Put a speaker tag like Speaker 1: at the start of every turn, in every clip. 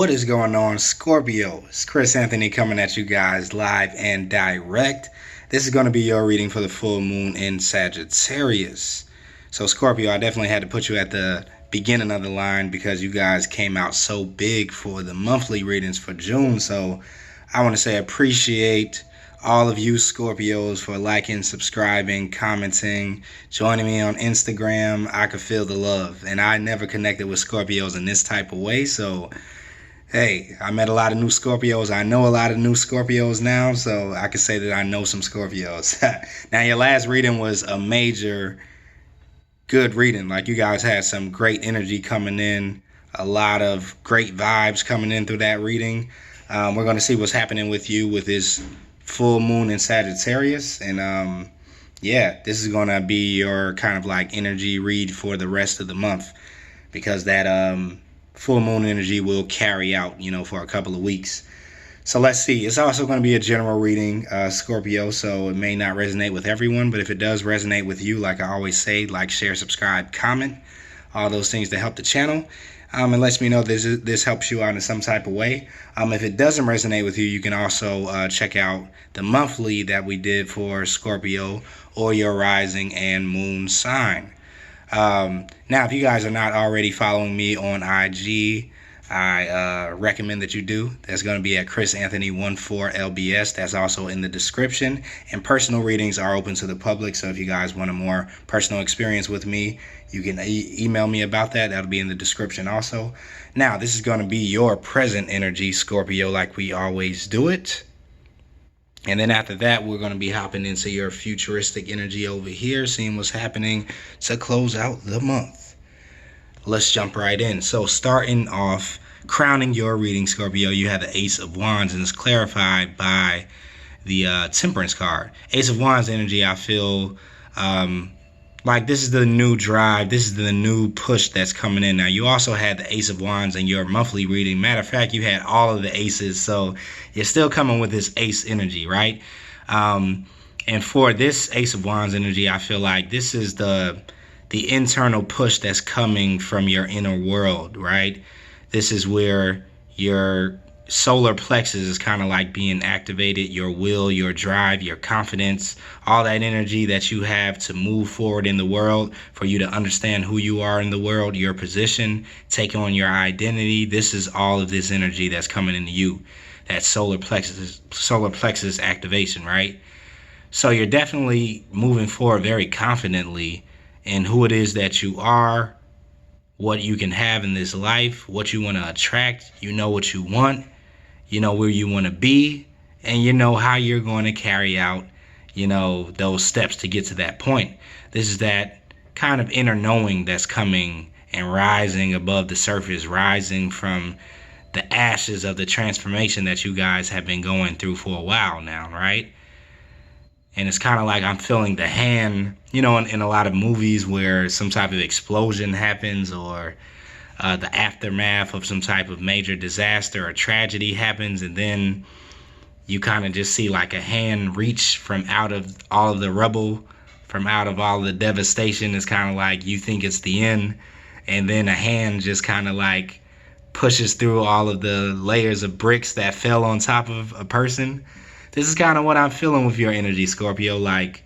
Speaker 1: What is going on, Scorpio? It's Chris Anthony coming at you guys live and direct. This is going to be your reading for the full moon in Sagittarius. So, Scorpio, I definitely had to put you at the beginning of the line because you guys came out so big for the monthly readings for June. So, I want to say appreciate all of you Scorpios for liking, subscribing, commenting, joining me on Instagram. I could feel the love, and I never connected with Scorpios in this type of way. So, hey, I met a lot of new Scorpios. I know a lot of new Scorpios now, so I can say that I know some Scorpios. Now, your last reading was a major good reading. Like, you guys had some great energy coming in, a lot of great vibes coming in through that reading. We're going to see what's happening with you with this full moon in Sagittarius. And yeah, this is going to be your kind of like energy read for the rest of the month, because that full moon energy will carry out, for a couple of weeks. So let's see. It's also going to be a general reading, Scorpio, so it may not resonate with everyone, but if it does resonate with you, like I always say, like, share, subscribe, comment, all those things that help the channel. And lets me know this helps you out in some type of way. If it doesn't resonate with you, you can also check out the monthly that we did for Scorpio or your rising and moon sign. Now, if you guys are not already following me on IG, I recommend that you do. That's going to be at chrisanthony14lbs. That's also in the description. And personal readings are open to the public. So if you guys want a more personal experience with me, you can email me about that. That'll be in the description also. Now, this is going to be your present energy, Scorpio, like we always do it. And then after that, we're going to be hopping into your futuristic energy over here, seeing what's happening to close out the month. Let's jump right in. So starting off, crowning your reading, Scorpio, you have the Ace of Wands, and it's clarified by the Temperance card. Ace of Wands energy, I feel like this is the new drive. This is the new push that's coming in. Now, you also had the Ace of Wands in your monthly reading. Matter of fact, you had all of the aces, so you're still coming with this ace energy, right? And for this Ace of Wands energy, I feel like this is the internal push that's coming from your inner world, right? This is where your solar plexus is kind of like being activated, your will, your drive, your confidence, all that energy that you have to move forward in the world, for you to understand who you are in the world, your position, take on your identity. This is all of this energy that's coming into you, that solar plexus activation, right? So you're definitely moving forward very confidently in who it is that you are, what you can have in this life, what you want to attract. You know what you want, you know where you want to be, and you know how you're going to carry out, those steps to get to that point. This is that kind of inner knowing that's coming and rising above the surface, rising from the ashes of the transformation that you guys have been going through for a while now, right? And it's kind of like I'm feeling the hand, in a lot of movies where some type of explosion happens, or the aftermath of some type of major disaster or tragedy happens, and then you kind of just see like a hand reach from out of all of the rubble, from out of all the devastation. It's kind of like you think it's the end, and then a hand just kind of like pushes through all of the layers of bricks that fell on top of a person. This is kind of what I'm feeling with your energy, Scorpio. Like,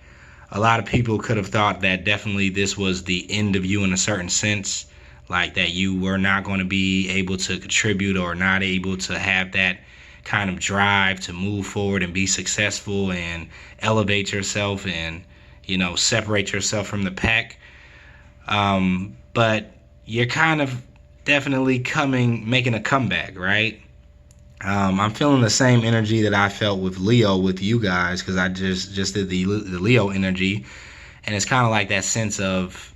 Speaker 1: a lot of people could have thought that definitely this was the end of you in a certain sense, like that you were not going to be able to contribute or not able to have that kind of drive to move forward and be successful and elevate yourself and, separate yourself from the pack. But you're kind of definitely making a comeback, right? I'm feeling the same energy that I felt with Leo with you guys, because I just did the Leo energy, and it's kind of like that sense of,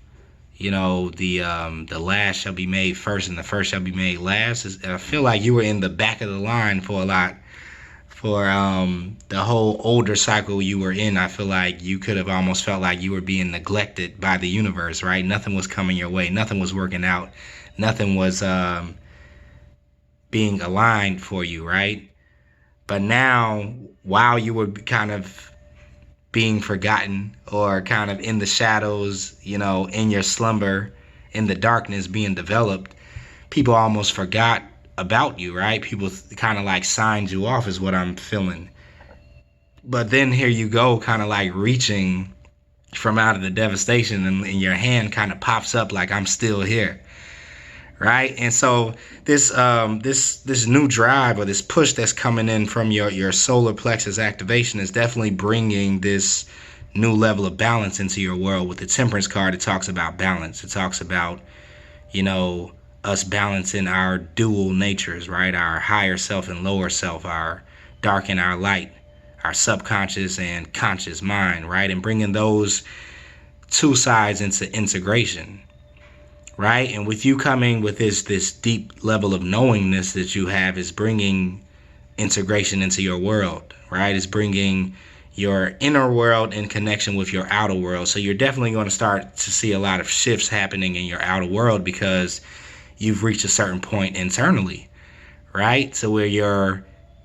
Speaker 1: the last shall be made first and the first shall be made last. I feel like you were in the back of the line for the whole older cycle you were in. I feel like you could have almost felt like you were being neglected by the universe, right? Nothing was coming your way. Nothing was working out. Nothing was being aligned for you, right? But now, while you were kind of being forgotten or kind of in the shadows, in your slumber, in the darkness being developed, people almost forgot about you, right? People kind of like signed you off is what I'm feeling. But then here you go, kind of like reaching from out of the devastation, and your hand kind of pops up like, I'm still here, right? And so this this new drive, or this push that's coming in from your solar plexus activation, is definitely bringing this new level of balance into your world. With the Temperance card, it talks about balance. It talks about, you know, us balancing our dual natures, right? Our higher self and lower self, our dark and our light, our subconscious and conscious mind, right? And bringing those two sides into integration, right? And with you coming with this deep level of knowingness that you have, is bringing integration into your world, right? It's bringing your inner world in connection with your outer world. So you're definitely going to start to see a lot of shifts happening in your outer world, because you've reached a certain point internally, right? So where your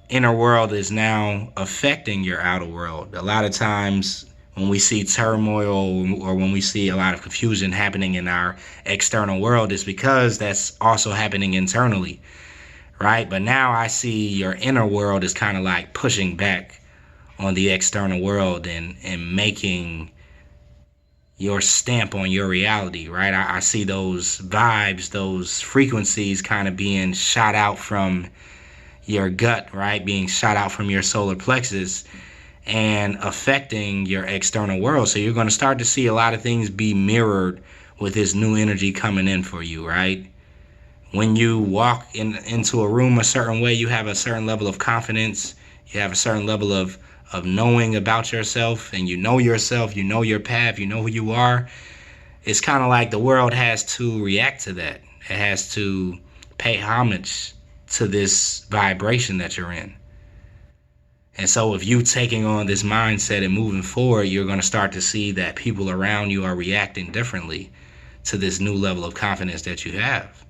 Speaker 1: inner world is now affecting your outer world. A lot of times when we see turmoil, or when we see a lot of confusion happening in our external world, it's because that's also happening internally, right? But now I see your inner world is kind of like pushing back on the external world and making your stamp on your reality, right? I see those vibes, those frequencies kind of being shot out from your gut, right? Being shot out from your solar plexus and affecting your external world. So you're going to start to see a lot of things be mirrored with this new energy coming in for you, right? When you walk into a room a certain way, you have a certain level of confidence, you have a certain level of knowing about yourself, and you know yourself, you know your path, you know who you are. It's kind of like the world has to react to that. It has to pay homage to this vibration that you're in. And so if you taking on this mindset and moving forward, you're going to start to see that people around you are reacting differently to this new level of confidence that you have.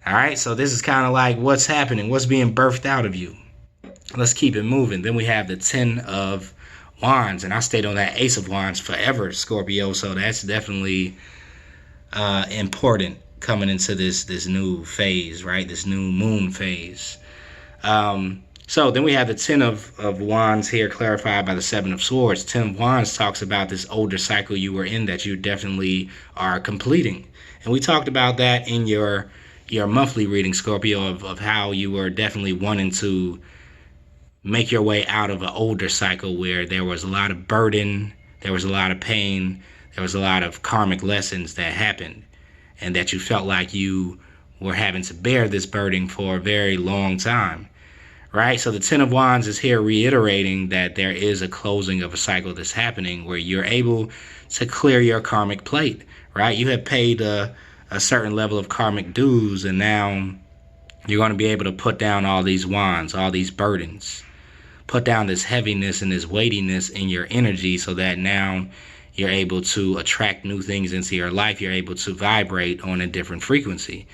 Speaker 1: All right, so this is kind of like what's happening, what's being birthed out of you. Let's keep it moving. Then we have the 10 of Wands, and I stayed on that Ace of Wands forever, Scorpio. So that's definitely important coming into this new phase, right? This new moon phase. So then we have the 10 of Wands here, clarified by the 7 of Swords. 10 of Wands talks about this older cycle you were in that you definitely are completing. And we talked about that in your monthly reading, Scorpio, of how you were definitely wanting to make your way out of an older cycle where there was a lot of burden, there was a lot of pain, there was a lot of karmic lessons that happened, and that you felt like you were having to bear this burden for a very long time, right? So the 10 of Wands is here reiterating that there is a closing of a cycle that's happening where you're able to clear your karmic plate, right? You have paid a certain level of karmic dues, and now you're going to be able to put down all these wands, all these burdens, put down this heaviness and this weightiness in your energy, so that now you're able to attract new things into your life. You're able to vibrate on a different frequency.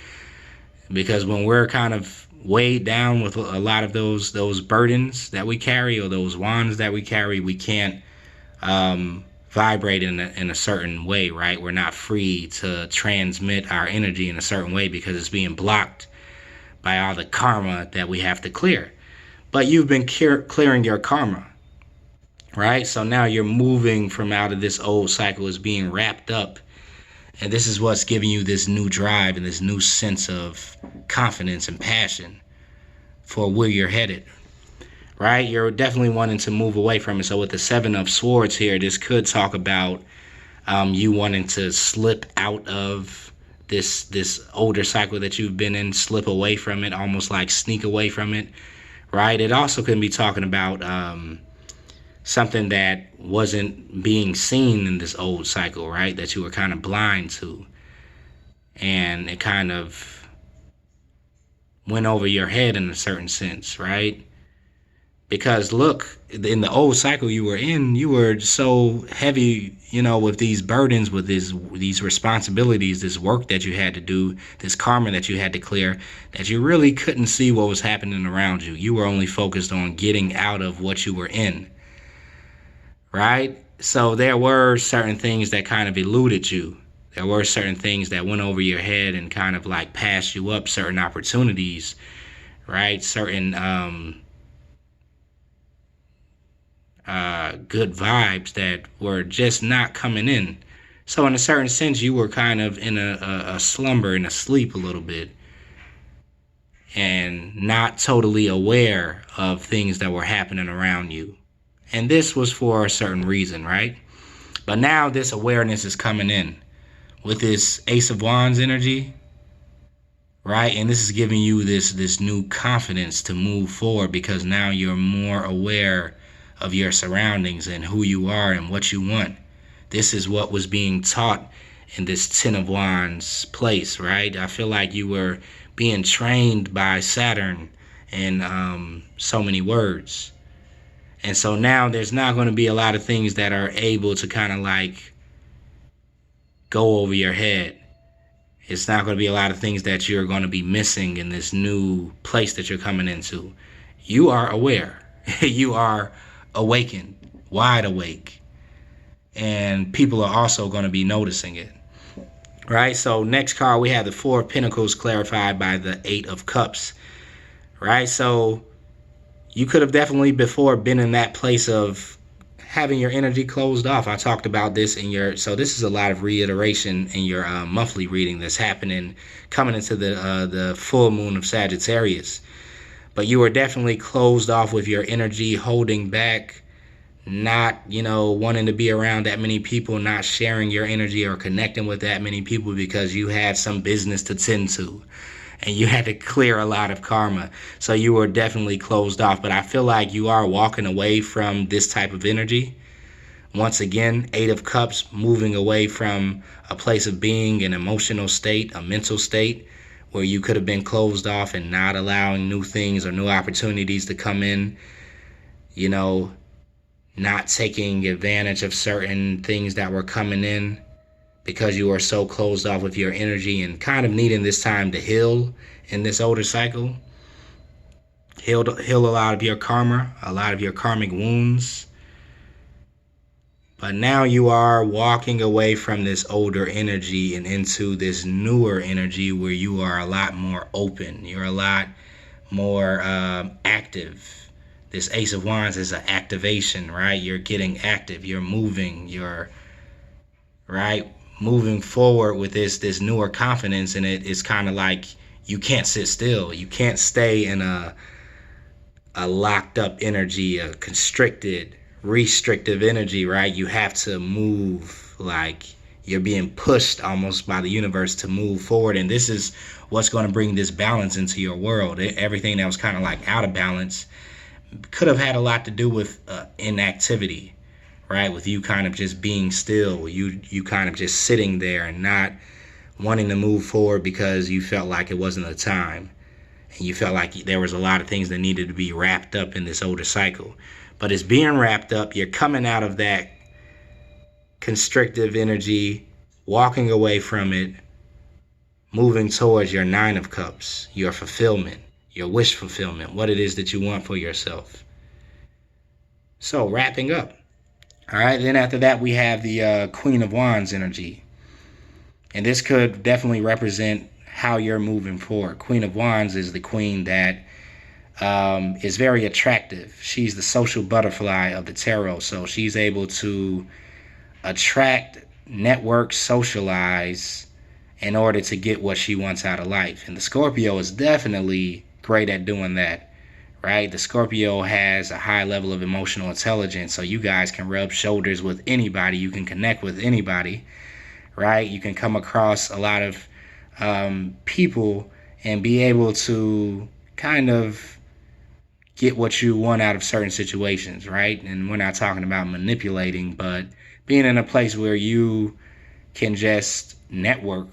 Speaker 1: Because when we're kind of weighed down with a lot of those burdens that we carry, or those wands that we carry, we can't vibrate in a certain way, right? We're not free to transmit our energy in a certain way because it's being blocked by all the karma that we have to clear. But you've been clearing your karma, right? So now you're moving from out of this old cycle, is being wrapped up. And this is what's giving you this new drive and this new sense of confidence and passion for where you're headed, right? You're definitely wanting to move away from it. So with the 7 of Swords here, this could talk about you wanting to slip out of this older cycle that you've been in, slip away from it, almost like sneak away from it, right? It also can be talking about something that wasn't being seen in this old cycle, right? That you were kind of blind to. And it kind of went over your head in a certain sense, right? Because look, in the old cycle you were in, you were so heavy, with these burdens, with these responsibilities, this work that you had to do, this karma that you had to clear, that you really couldn't see what was happening around you. You were only focused on getting out of what you were in, right? So there were certain things that kind of eluded you, There were certain things that went over your head and kind of like passed you up certain opportunities, right? Certain good vibes that were just not coming in. So in a certain sense, you were kind of in a slumber, in a sleep a little bit, and not totally aware of things that were happening around you. And this was for a certain reason, right? But now this awareness is coming in with this Ace of Wands energy, right? And this is giving you this new confidence to move forward, because now you're more aware of your surroundings and who you are and what you want. This is what was being taught in this Ten of Wands place, right? I feel like you were being trained by Saturn in so many words. And so now there's not going to be a lot of things that are able to kind of like go over your head. It's not going to be a lot of things that you're going to be missing in this new place that you're coming into. You are aware. You are awakened, wide awake. And people are also going to be noticing it. Right? So next card, we have the Four of Pentacles clarified by the Eight of Cups. Right? So you could have definitely before been in that place of having your energy closed off. I talked about this in your, so this is a lot of reiteration in your monthly reading that's happening, coming into the full moon of Sagittarius. But you were definitely closed off with your energy, holding back, not, wanting to be around that many people, not sharing your energy or connecting with that many people because you had some business to tend to. And you had to clear a lot of karma. So you were definitely closed off. But I feel like you are walking away from this type of energy. Once again, Eight of Cups, moving away from a place of being, an emotional state, a mental state, where you could have been closed off and not allowing new things or new opportunities to come in. Not taking advantage of certain things that were coming in, because you are so closed off with your energy and kind of needing this time to heal in this older cycle. Heal a lot of your karma, a lot of your karmic wounds. But now you are walking away from this older energy and into this newer energy where you are a lot more open. You're a lot more active. This Ace of Wands is an activation, right? You're getting active. You're moving. You're, right? Moving forward with this newer confidence, and it's kind of like you can't sit still. You can't stay in a locked up energy, a constricted, restrictive energy, right? You have to move, like you're being pushed almost by the universe to move forward. And this is what's going to bring this balance into your world. Everything that was kind of like out of balance could have had a lot to do with inactivity, right? With you kind of just being still, you kind of just sitting there and not wanting to move forward because you felt like it wasn't the time. And you felt like there was a lot of things that needed to be wrapped up in this older cycle. But it's being wrapped up. You're coming out of that constrictive energy, walking away from it, moving towards your Nine of Cups, your fulfillment, your wish fulfillment, what it is that you want for yourself. So wrapping up. All right, then after that, we have the Queen of Wands energy. And this could definitely represent how you're moving forward. Queen of Wands is the queen that is very attractive. She's the social butterfly of the tarot. So she's able to attract, network, socialize in order to get what she wants out of life. And the Scorpio is definitely great at doing that, right? The Scorpio has a high level of emotional intelligence, so you guys can rub shoulders with anybody. You can connect with anybody, right? You can come across a lot of people and be able to kind of get what you want out of certain situations, right? And we're not talking about manipulating, but being in a place where you can just network,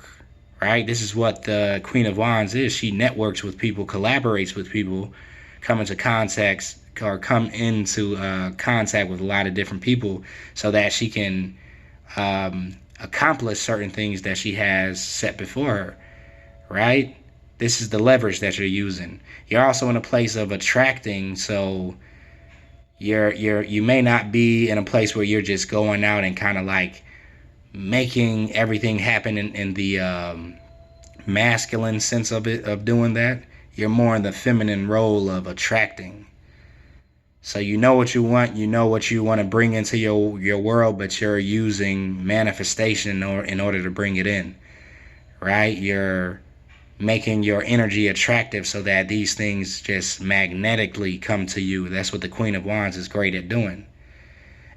Speaker 1: right? This is what the Queen of Wands is. She networks with people, collaborates with people, come into contact with a lot of different people so that she can accomplish certain things that she has set before her, right? This is the leverage that you're using. You're also in a place of attracting, so you may not be in a place where you're just going out and kind of like making everything happen in the masculine sense of it, of doing that. You're more in the feminine role of attracting. So you know what you want to bring into your world, but you're using manifestation in order to bring it in, right? You're making your energy attractive so that these things just magnetically come to you. That's what the Queen of Wands is great at doing.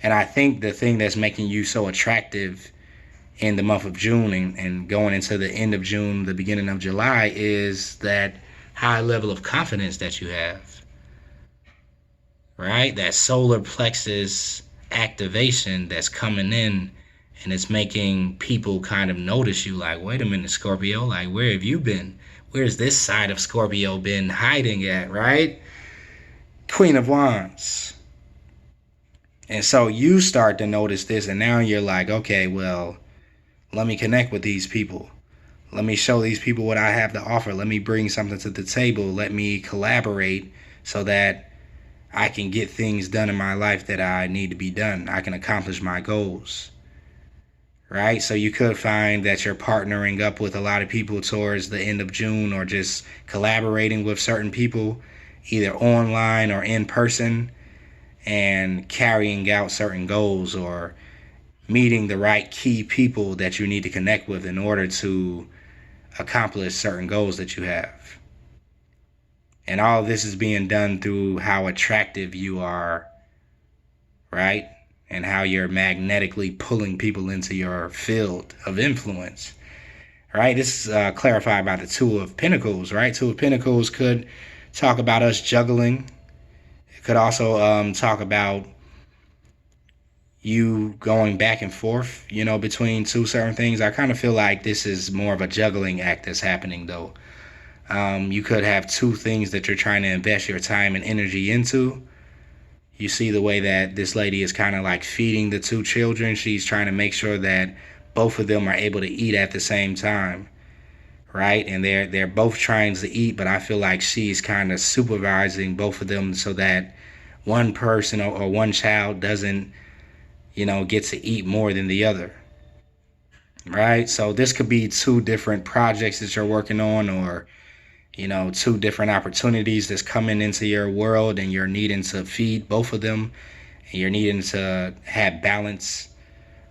Speaker 1: And I think the thing that's making you so attractive in the month of June and going into the end of June, the beginning of July, is that high level of confidence that you have, right? That solar plexus activation that's coming in, and it's making people kind of notice you, like, wait a minute, Scorpio, like, where have you been? Where's this side of Scorpio been hiding at, right? Queen of Wands. And so you start to notice this, and now you're like, okay, well, let me connect with these people. Let me show these people what I have to offer. Let me bring something to the table. Let me collaborate so that I can get things done in my life that I need to be done. I can accomplish my goals, right? So you could find that you're partnering up with a lot of people towards the end of June, or just collaborating with certain people, either online or in person, and carrying out certain goals, or meeting the right key people that you need to connect with in order to accomplish certain goals that you have. And all of this is being done through how attractive you are, right? And how you're magnetically pulling people into your field of influence, right? This is clarified by the Two of Pentacles, right? Two of Pentacles could talk about us juggling. It could also talk about you going back and forth, between two certain things. I kind of feel like this is more of a juggling act that's happening, though. You could have two things that you're trying to invest your time and energy into. You see the way that this lady is kind of like feeding the two children. She's trying to make sure that both of them are able to eat at the same time, right? And they're both trying to eat, but I feel like she's kind of supervising both of them so that one person or one child doesn't, get to eat more than the other, right? So this could be two different projects that you're working on, or two different opportunities that's coming into your world, and you're needing to feed both of them, and you're needing to have balance,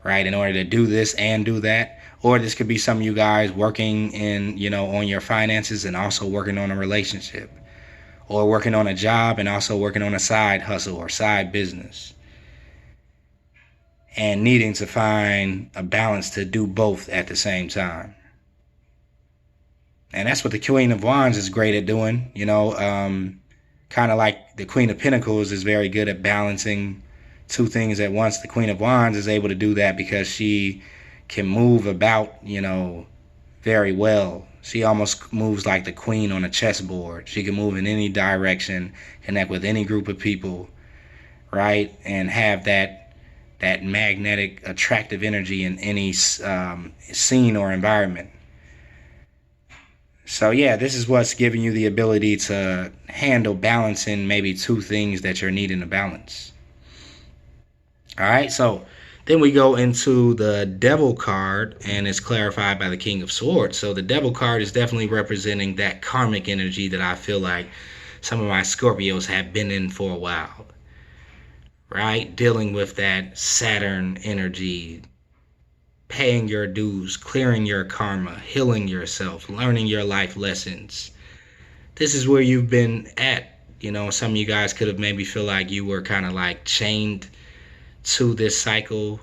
Speaker 1: right, in order to do this and do that. Or this could be some of you guys working in, on your finances and also working on a relationship, or working on a job and also working on a side hustle or side business, and needing to find a balance to do both at the same time. And that's what the Queen of Wands is great at doing, kind of like the Queen of Pentacles is very good at balancing two things at once. The Queen of Wands is able to do that because she can move about, very well. She almost moves like the queen on a chessboard. She can move in any direction, connect with any group of people, right? And have that magnetic, attractive energy in any scene or environment. So yeah, this is what's giving you the ability to handle balancing maybe two things that you're needing to balance. All right, so then we go into the Devil card, and it's clarified by the King of Swords. So the Devil card is definitely representing that karmic energy that I feel like some of my Scorpios have been in for a while, right? Dealing with that Saturn energy, paying your dues, clearing your karma, healing yourself, learning your life lessons. This is where you've been at. Some of you guys could have maybe feel like you were kind of like chained to this cycle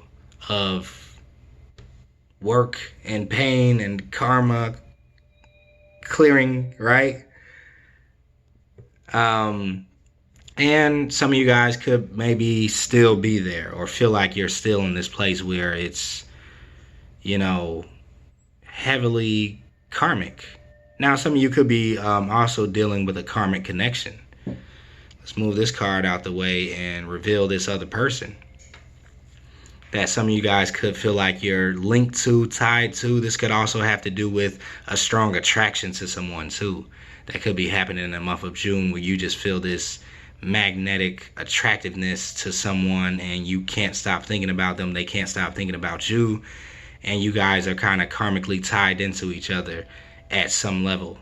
Speaker 1: of work and pain and karma clearing, right? And some of you guys could maybe still be there, or feel like you're still in this place where it's, heavily karmic. Now, some of you could be also dealing with a karmic connection. Let's move this card out the way and reveal this other person that some of you guys could feel like you're linked to, tied to. This could also have to do with a strong attraction to someone too. That could be happening in the month of June, where you just feel this magnetic attractiveness to someone, and you can't stop thinking about them. They can't stop thinking about you. and you guys are kind of karmically tied into each other at some level,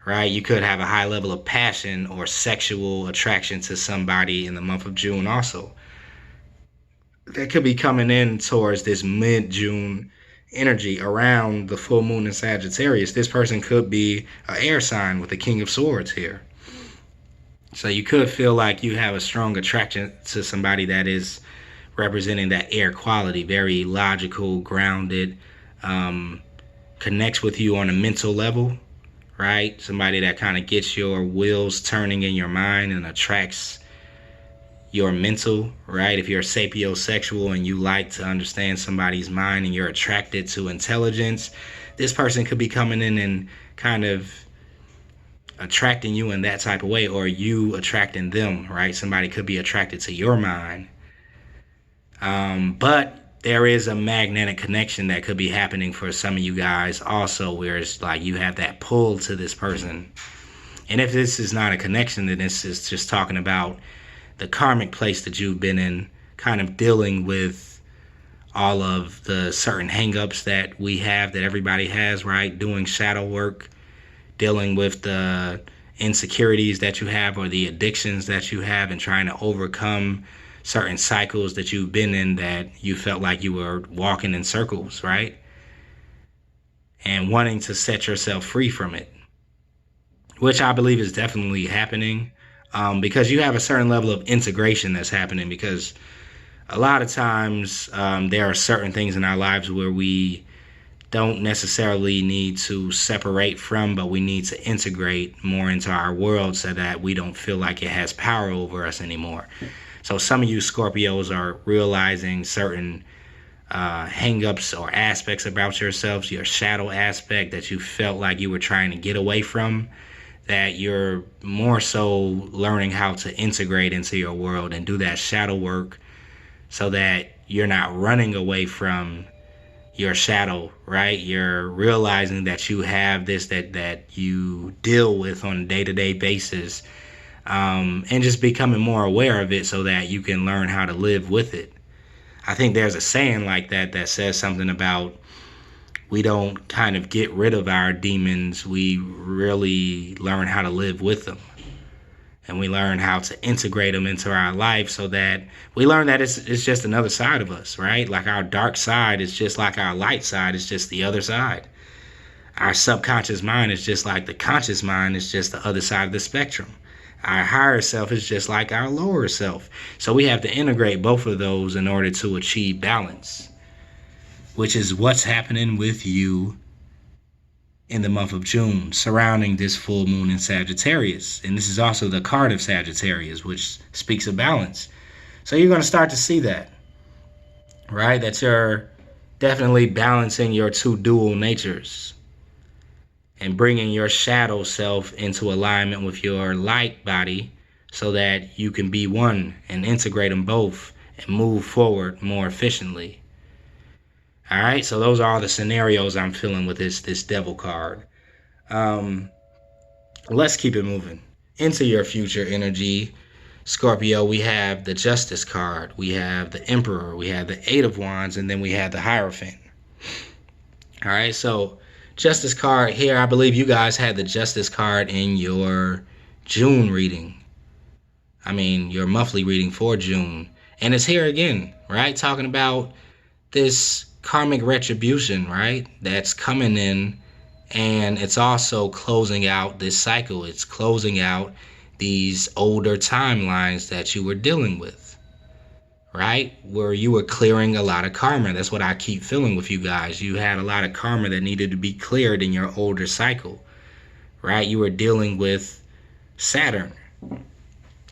Speaker 1: right? You could have a high level of passion or sexual attraction to somebody in the month of June also. That could be coming in towards this mid-June energy around the full moon in Sagittarius. This person could be an air sign with the King of Swords here. So you could feel like you have a strong attraction to somebody that is representing that air quality, very logical, grounded, connects with you on a mental level, right? Somebody that kind of gets your wheels turning in your mind and attracts your mental, right? If you're sapiosexual and you like to understand somebody's mind and you're attracted to intelligence, this person could be coming in and kind of attracting you in that type of way, or you attracting them, right? Somebody could be attracted to your mind. But there is a magnetic connection that could be happening for some of you guys also, where it's like you have that pull to this person. And if this is not a connection, then this is just talking about the karmic place that you've been in, kind of dealing with all of the certain hangups that we have, that everybody has, right? Doing shadow work, dealing with the insecurities that you have or the addictions that you have, and trying to overcome certain cycles that you've been in that you felt like you were walking in circles, right? And wanting to set yourself free from it, which I believe is definitely happening, because you have a certain level of integration that's happening, because a lot of times there are certain things in our lives where we don't necessarily need to separate from, but we need to integrate more into our world so that we don't feel like it has power over us anymore. So some of you Scorpios are realizing certain hang-ups or aspects about yourselves, your shadow aspect that you felt like you were trying to get away from, that you're more so learning how to integrate into your world and do that shadow work so that you're not running away from your shadow, right? You're realizing that you have this that you deal with on a day-to-day basis, and just becoming more aware of it so that you can learn how to live with it. I think there's a saying like that says something about we don't kind of get rid of our demons, we really learn how to live with them. And we learn how to integrate them into our life so that we learn that it's just another side of us, right? Like our dark side is just like our light side, it's just the other side. Our subconscious mind is just like the conscious mind, is just the other side of the spectrum. Our higher self is just like our lower self. So we have to integrate both of those in order to achieve balance, which is what's happening with you in the month of June surrounding this full moon in Sagittarius. And this is also the card of Sagittarius, which speaks of balance. So you're going to start to see that, right? That you're definitely balancing your two dual natures and bringing your shadow self into alignment with your light body so that you can be one and integrate them both and move forward more efficiently. All right, so those are all the scenarios I'm feeling with this devil card. Let's keep it moving. Into your future energy, Scorpio, we have the Justice card, we have the Emperor, we have the Eight of Wands, and then we have the Hierophant. All right, so Justice card here, I believe you guys had the Justice card in your June reading. I mean, your monthly reading for June. And it's here again, right? Talking about this karmic retribution, right? That's coming in, and it's also closing out this cycle. It's closing out these older timelines that you were dealing with, right? Where you were clearing a lot of karma. That's what I keep feeling with you guys. You had a lot of karma that needed to be cleared in your older cycle, right? You were dealing with Saturn,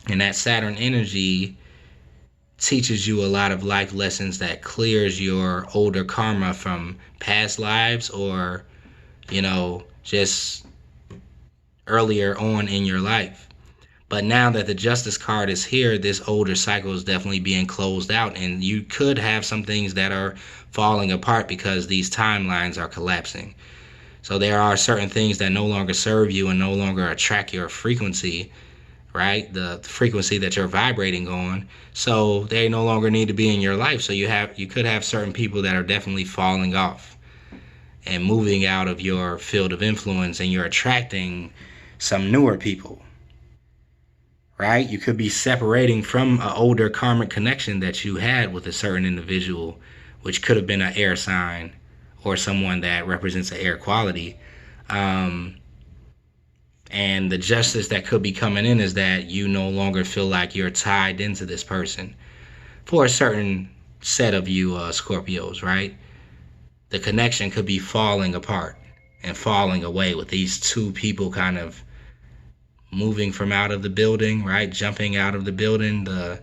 Speaker 1: and that Saturn energy teaches you a lot of life lessons that clears your older karma from past lives, or, you know, just earlier on in your life. But now that the Justice card is here, this older cycle is definitely being closed out, and you could have some things that are falling apart because these timelines are collapsing. So there are certain things that no longer serve you and no longer attract your frequency, right? The frequency that you're vibrating on. So they no longer need to be in your life. So you could have certain people that are definitely falling off and moving out of your field of influence, and you're attracting some newer people, right? You could be separating from an older karmic connection that you had with a certain individual, which could have been an air sign or someone that represents an air quality. And the justice that could be coming in is that you no longer feel like you're tied into this person for a certain set of you Scorpios, right? The connection could be falling apart and falling away with these two people kind of moving from out of the building, right? Jumping out of the building. The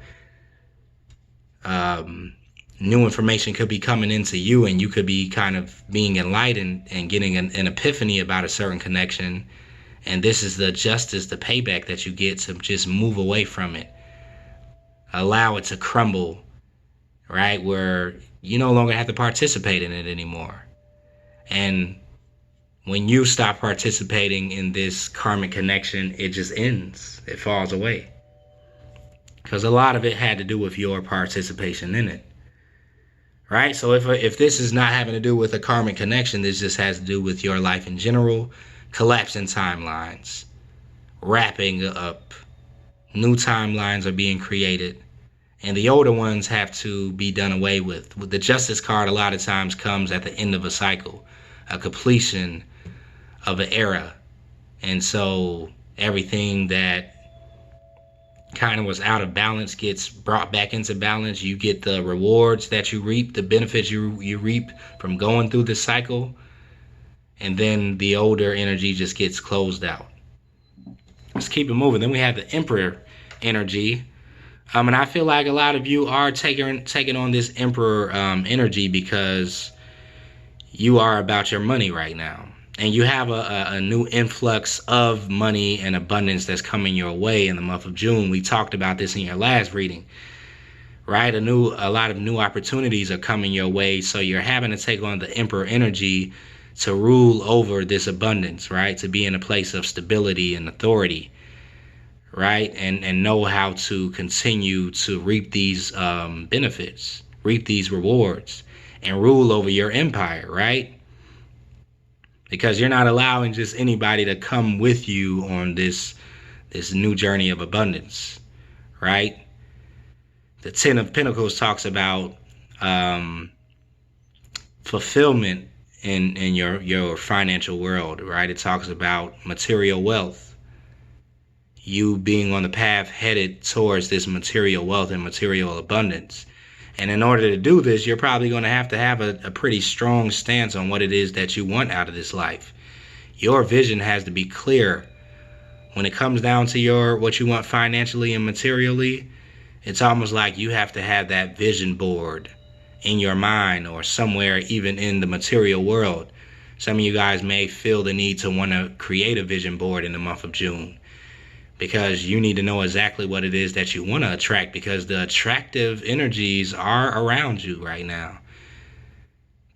Speaker 1: new information could be coming into you, and you could be kind of being enlightened and getting an epiphany about a certain connection. And this is the justice, the payback that you get to just move away from it. Allow it to crumble, right? Where you no longer have to participate in it anymore. And when you stop participating in this karmic connection, it just ends. It falls away. Because a lot of it had to do with your participation in it. Right? So if this is not having to do with a karmic connection, this just has to do with your life in general. Collapsing timelines, wrapping up, new timelines are being created, and the older ones have to be done away with. The justice card a lot of times comes at the end of a cycle, a completion of an era. And so everything that kind of was out of balance gets brought back into balance. You get the rewards that you reap, the benefits you reap from going through this cycle. And then the older energy just gets closed out. Let's keep it moving. Then we have the Emperor energy. And I feel like a lot of you are taking on this Emperor energy because you are about your money right now. And you have a new influx of money and abundance that's coming your way in the month of June. We talked about this in your last reading, right? A lot of new opportunities are coming your way. So you're having to take on the Emperor energy to rule over this abundance, right? To be in a place of stability and authority, right? And know how to continue to reap these benefits, reap these rewards, and rule over your empire, right? Because you're not allowing just anybody to come with you on this new journey of abundance, right? The Ten of Pentacles talks about fulfillment in your financial world, right? It talks about material wealth, you being on the path headed towards this material wealth and material abundance. And in order to do this, you're probably going to have a pretty strong stance on what it is that you want out of this life. Your vision has to be clear. When it comes down to what you want financially and materially, it's almost like you have to have that vision board in your mind or somewhere even in the material world. Some of you guys may feel the need to want to create a vision board in the month of June because you need to know exactly what it is that you want to attract, because the attractive energies are around you right now.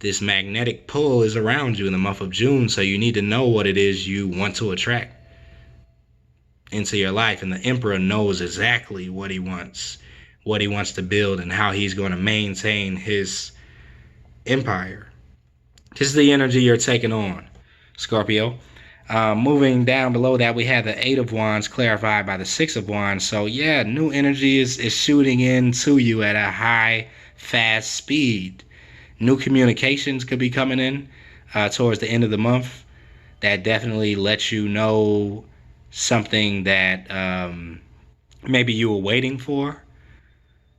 Speaker 1: This magnetic pull is around you in the month of June, so you need to know what it is you want to attract into your life. And the Emperor knows exactly what he wants to build and how he's going to maintain his empire. This is the energy you're taking on, Scorpio. Moving down below that, we have the Eight of Wands clarified by the Six of Wands. So yeah, new energy is shooting into you at a high, fast speed. New communications could be coming in towards the end of the month that definitely lets you know something that maybe you were waiting for.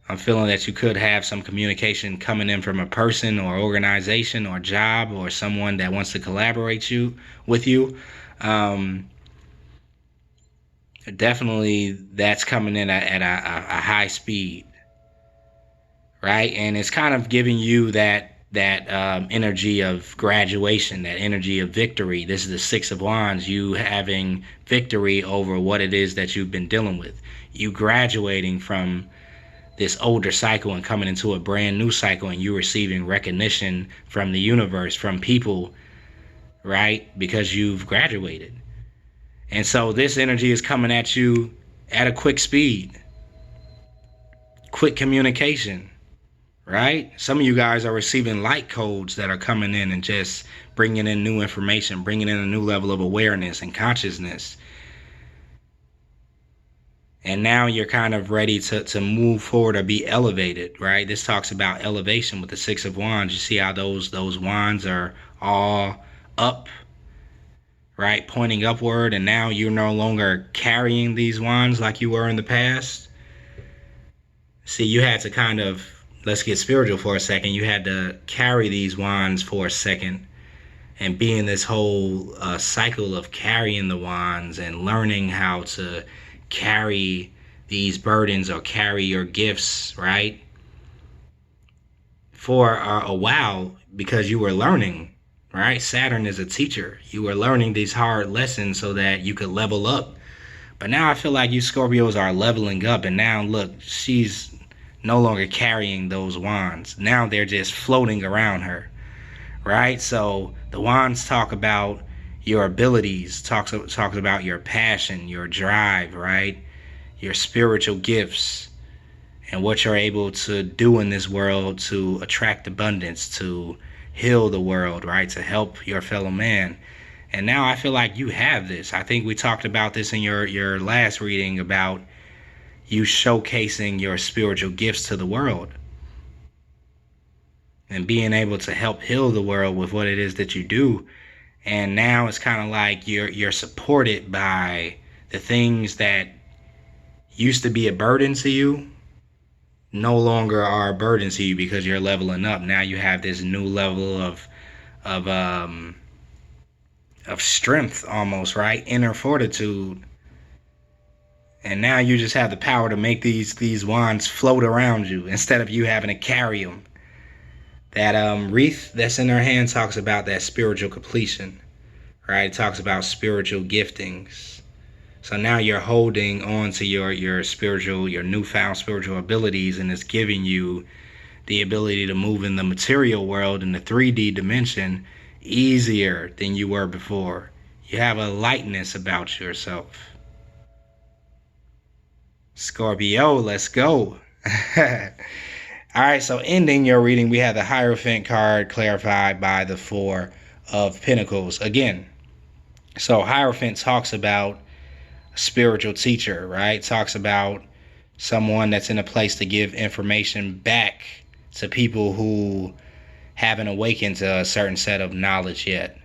Speaker 1: I'm feeling that you could have some communication coming in from a person or organization or job or someone that wants to collaborate with you. Definitely that's coming in at a high speed, right? And it's kind of giving you that energy of graduation, that energy of victory. This is the Six of Wands, you having victory over what it is that you've been dealing with. You graduating from this older cycle and coming into a brand new cycle, and you receiving recognition from the universe, from people, right? Because you've graduated. And so this energy is coming at you at a quick speed, quick communication, right? Some of you guys are receiving light codes that are coming in and just bringing in new information, bringing in a new level of awareness and consciousness. And now you're kind of ready to move forward or be elevated, right? This talks about elevation with the Six of Wands. You see how those wands are all up, right? Pointing upward. And now you're no longer carrying these wands like you were in the past. See, you had to kind of, let's get spiritual for a second. You had to carry these wands for a second and be in this whole cycle of carrying the wands and learning how to carry these burdens or carry your gifts, right? For a while, because you were learning, right? Saturn is a teacher. You were learning these hard lessons so that you could level up. But now I feel like you Scorpios are leveling up, and now look, she's no longer carrying those wands. Now they're just floating around her, right? So the wands talk about your abilities, talks about your passion, your drive, right? Your spiritual gifts and what you're able to do in this world to attract abundance, to heal the world, right? To help your fellow man. And now I feel like you have this. I think we talked about this in your last reading about you showcasing your spiritual gifts to the world and being able to help heal the world with what it is that you do. And now it's kind of like you're supported by the things that used to be a burden to you, no longer are a burden to you because you're leveling up. Now you have this new level of strength almost, right? Inner fortitude. And now you just have the power to make these wands float around you instead of you having to carry them. That wreath that's in her hand talks about that spiritual completion, right? It talks about spiritual giftings. So now you're holding on to your spiritual, your newfound spiritual abilities, and it's giving you the ability to move in the material world, in the 3D dimension, easier than you were before. You have a lightness about yourself. Scorpio, let's go. All right, so ending your reading, we have the Hierophant card clarified by the Four of Pentacles. Again, so Hierophant talks about a spiritual teacher, right? Talks about someone that's in a place to give information back to people who haven't awakened to a certain set of knowledge yet.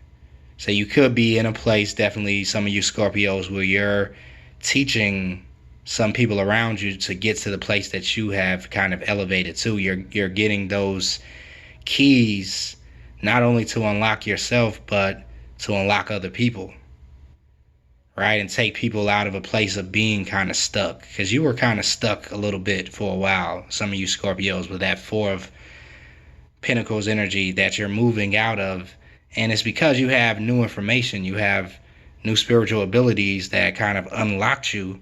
Speaker 1: So you could be in a place, definitely some of you Scorpios, where you're teaching some people around you to get to the place that you have kind of elevated to. You're getting those keys not only to unlock yourself, but to unlock other people, right? And take people out of a place of being kind of stuck, because you were kind of stuck a little bit for a while, some of you Scorpios, with that Four of Pentacles energy that you're moving out of. And it's because you have new information, you have new spiritual abilities that kind of unlocked you.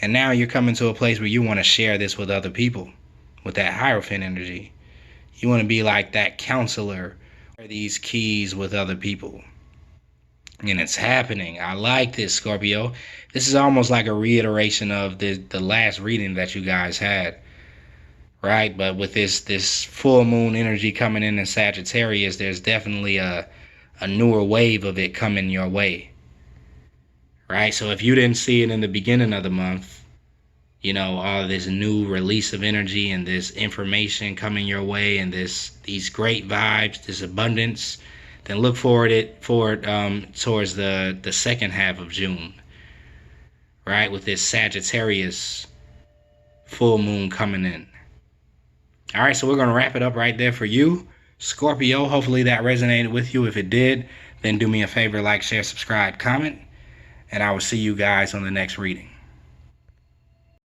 Speaker 1: And now you're coming to a place where you want to share this with other people, with that Hierophant energy. You want to be like that counselor, or these keys with other people. And it's happening. I like this, Scorpio. This is almost like a reiteration of the last reading that you guys had, right? But with this full moon energy coming in Sagittarius, there's definitely a newer wave of it coming your way. Right? So if you didn't see it in the beginning of the month, you know, all of this new release of energy and this information coming your way and these great vibes, this abundance, then look forward towards the second half of June, right? With this Sagittarius full moon coming in. All right, so we're going to wrap it up right there for you, Scorpio. Hopefully that resonated with you. If it did, then do me a favor, like, share, subscribe, comment. And I will see you guys on the next reading.